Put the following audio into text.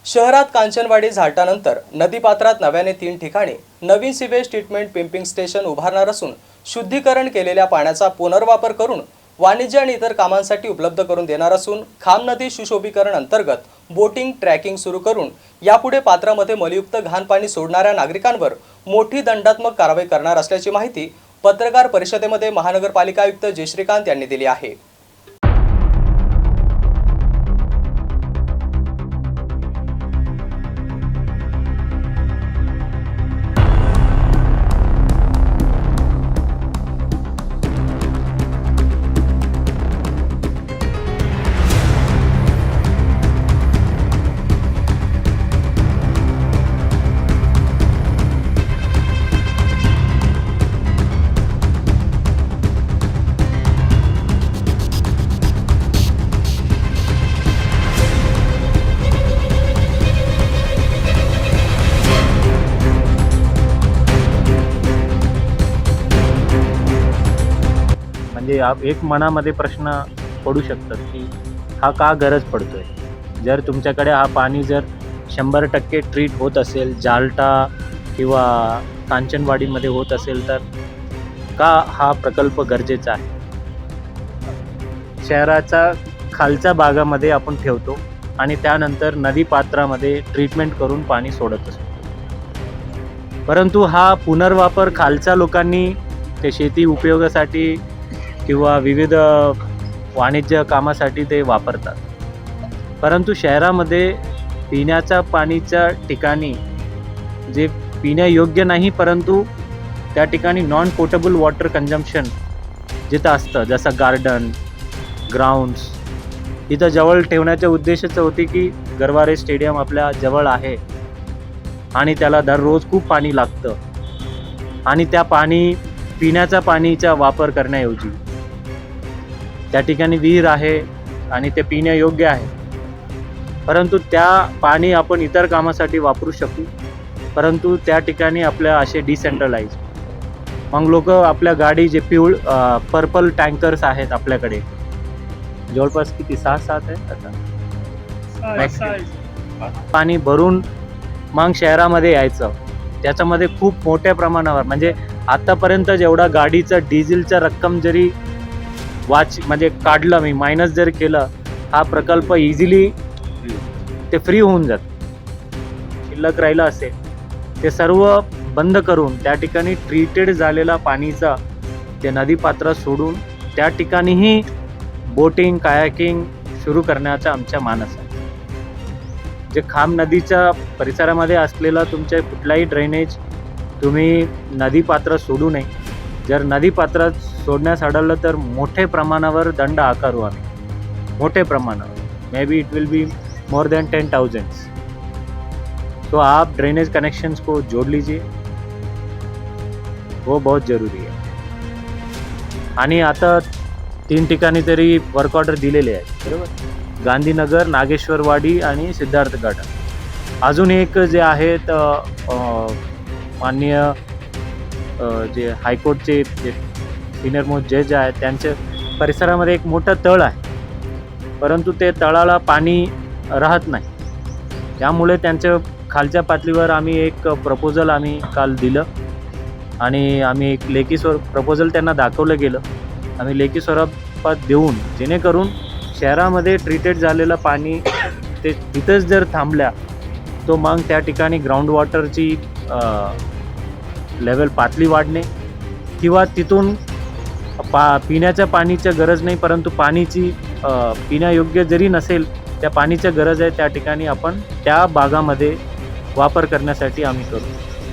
शहरात कांचनवाडी झाटानंतर नदीपात्रात नव्याने 3 ठिकाणी नवीन सिवेज ट्रीटमेंट पंपिंग स्टेशन उभारणार असून शुद्धीकरण केलेल्या पाण्याचा पुनर्वापर करून वाणिज्य आणि इतर कामांसाठी उपलब्ध करून देणार असून खाम नदी सुशोभीकरण अंतर्गत बोटिंग ट्रॅकिंग सुरू करून यापुढे पात्रामध्ये मलयुक्त घाण पाणी सोडणाऱ्या नागरिकांवर मोठी दंडात्मक कारवाई करणार असल्याची माहिती पत्रकार परिषदेमध्ये महानगरपालिका आयुक्त जयश्रीकांत यांनी दिली आहे। म्हणजे एक मनामध्ये प्रश्न पडू शकतात की हा का गरज पडतोय। जर तुमच्याकडे हा पाणी जर 100% ट्रीट होत असेल, जालटा किंवा कांचनवाडीमध्ये होत असेल, तर का हा प्रकल्प गरजेचा आहे। शहराचा खालच्या भागामध्ये आपण ठेवतो आणि त्यानंतर नदीपात्रामध्ये ट्रीटमेंट करून पाणी सोडत असतो, परंतु हा पुनर्वापर खालच्या लोकांनी ते शेती उपयोगासाठी किंवा विविध वाणिज्य कामासाठी ते वापरतात, परंतु शहरामध्ये पिण्याच्या पाणीच्या ठिकाणी जे पिण्यायोग्य नाही, परंतु त्या ठिकाणी नॉन पोर्टेबल वॉटर कंझम्पशन जिथं असतं, जसं गार्डन ग्राउंड्स इथं जवळ ठेवण्याच्या उद्देशाचं होते की गरवारे स्टेडियम आपल्या जवळ आहे आणि त्याला दररोज खूप पाणी लागतं आणि त्या पिण्याच्या पाणीचा वापर करण्याऐवजी त्या ठिकाणी विहीर आहे आणि ते पिण्यायोग्य आहे, परंतु त्या पाणी आपण इतर कामासाठी वापरू शकू, परंतु त्या ठिकाणी आपल्या असे डिसेंट्रलाइज मग लोक आपल्या गाडी जे पर्पल टँकर्स आहेत आपल्याकडे जवळपास किती 6-7 आहेत आता, पाणी भरून मग शहरामध्ये यायचं। त्याच्यामध्ये खूप मोठ्या प्रमाणावर म्हणजे आतापर्यंत जेवढा गाडीचा डिझेलचा रक्कम जरी म्हणजे काढलं मी मायनस जर केलं, हा प्रकल्प इझिली ते फ्री होऊन जातं। शिल्लक राहिलं असेल ते सर्व बंद करून त्या ठिकाणी ट्रीटेड झालेला पाणीचा ते नदीपात्रात सोडून त्या ठिकाणीही बोटिंग कायाकिंग सुरू करण्याचा आमचा मानस आहे। जे खाम नदीच्या परिसरामध्ये असलेला तुमचे कुठलाही ड्रेनेज तुम्ही नदीपात्रात सोडू नये। जर नदीपात्रात सोडण्यास आढळलं तर मोठे प्रमाणावर दंड आकारू आम्ही, मोठे प्रमाणावर, may be it will be more than 10,000। तो आप ड्रेनेज कनेक्शंस को जोड़ लीजिए, वो बहुत ज़रूरी है। आणि आता 3 ठिकाणी तरी वर्क ऑर्डर दिलेले आहेत, बरोबर, गांधीनगर, नागेश्वरवाडी आणि सिद्धार्थ गार्डन। अजून एक जे आहेत माननीय जे हायकोर्टचे जे सिनियर मोस्ट जज आहेत त्यांच्या परिसरामध्ये एक मोठं तळ आहे, परंतु ते तळाला पाणी राहत नाही, त्यामुळे त्यांच्या खालच्या पातळीवर आम्ही एक प्रपोजल आम्ही काल दिलं आणि आम्ही एक लेखी प्रपोजल त्यांना दाखवलं गेलं। आम्ही लेखी स्वरूपात देऊन जेणेकरून शहरामध्ये ट्रीटेड झालेलं पाणी ते तिथंच जर थांबल्या तो मग त्या ठिकाणी ग्राउंड वॉटरची लेवल पातळी वाढणे किंवा तिथून पिण्याच्या पाणीची गरज नाही, परंतु पाणीची पिण्यायोग्य जरी नसेल त्या पाणीची गरज आहे, त्या ठिकाणी आपण त्या भागामध्ये वापर करण्यासाठी आम्ही करू।